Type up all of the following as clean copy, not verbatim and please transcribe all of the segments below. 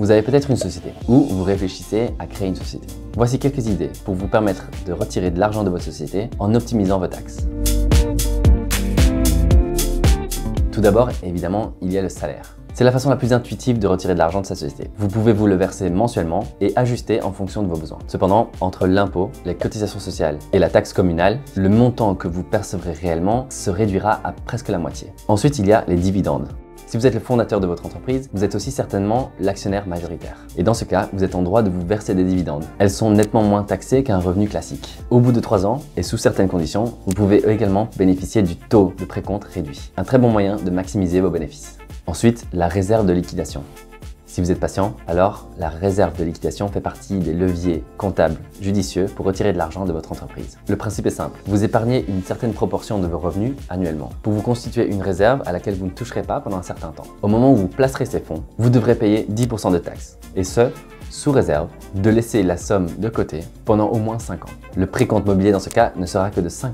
Vous avez peut-être une société ou vous réfléchissez à créer une société. Voici quelques idées pour vous permettre de retirer de l'argent de votre société en optimisant vos taxes. Tout d'abord, évidemment, il y a le salaire. C'est la façon la plus intuitive de retirer de l'argent de sa société. Vous pouvez vous le verser mensuellement et ajuster en fonction de vos besoins. Cependant, entre l'impôt, les cotisations sociales et la taxe communale, le montant que vous percevrez réellement se réduira à presque la moitié. Ensuite, il y a les dividendes. Si vous êtes le fondateur de votre entreprise, vous êtes aussi certainement l'actionnaire majoritaire. Et dans ce cas, vous êtes en droit de vous verser des dividendes. Elles sont nettement moins taxées qu'un revenu classique. Au bout de 3 ans, et sous certaines conditions, vous pouvez également bénéficier du taux de précompte réduit. Un très bon moyen de maximiser vos bénéfices. Ensuite, la réserve de liquidation. Si vous êtes patient, alors la réserve de liquidation fait partie des leviers comptables judicieux pour retirer de l'argent de votre entreprise. Le principe est simple, vous épargnez une certaine proportion de vos revenus annuellement pour vous constituer une réserve à laquelle vous ne toucherez pas pendant un certain temps. Au moment où vous placerez ces fonds, vous devrez payer 10% de taxes, et ce, sous réserve de laisser la somme de côté pendant au moins 5 ans. Le précompte mobilier dans ce cas ne sera que de 5%.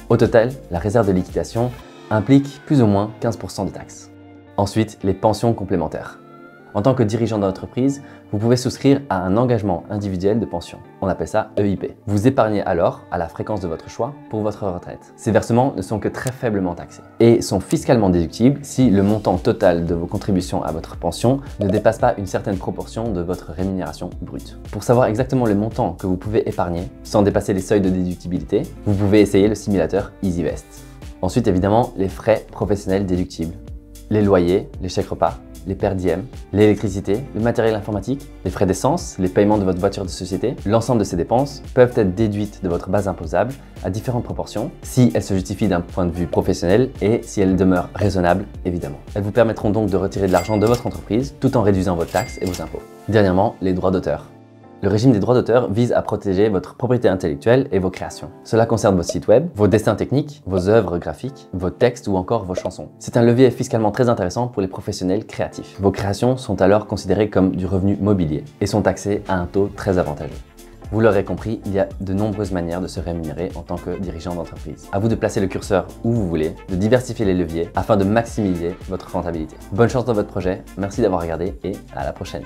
Au total, la réserve de liquidation implique plus ou moins 15% de taxes. Ensuite, les pensions complémentaires. En tant que dirigeant d'entreprise, vous pouvez souscrire à un engagement individuel de pension. On appelle ça EIP. Vous épargnez alors à la fréquence de votre choix pour votre retraite. Ces versements ne sont que très faiblement taxés et sont fiscalement déductibles si le montant total de vos contributions à votre pension ne dépasse pas une certaine proportion de votre rémunération brute. Pour savoir exactement le montant que vous pouvez épargner sans dépasser les seuils de déductibilité, vous pouvez essayer le simulateur EasyVest. Ensuite, évidemment, les frais professionnels déductibles. Les loyers, les chèques repas, les per diem, l'électricité, le matériel informatique, les frais d'essence, les paiements de votre voiture de société, l'ensemble de ces dépenses peuvent être déduites de votre base imposable à différentes proportions si elles se justifient d'un point de vue professionnel et si elles demeurent raisonnables, évidemment. Elles vous permettront donc de retirer de l'argent de votre entreprise tout en réduisant vos taxes et vos impôts. Dernièrement, les droits d'auteur. Le régime des droits d'auteur vise à protéger votre propriété intellectuelle et vos créations. Cela concerne vos sites web, vos dessins techniques, vos œuvres graphiques, vos textes ou encore vos chansons. C'est un levier fiscalement très intéressant pour les professionnels créatifs. Vos créations sont alors considérées comme du revenu mobilier et sont taxées à un taux très avantageux. Vous l'aurez compris, il y a de nombreuses manières de se rémunérer en tant que dirigeant d'entreprise. À vous de placer le curseur où vous voulez, de diversifier les leviers afin de maximiser votre rentabilité. Bonne chance dans votre projet, merci d'avoir regardé et à la prochaine.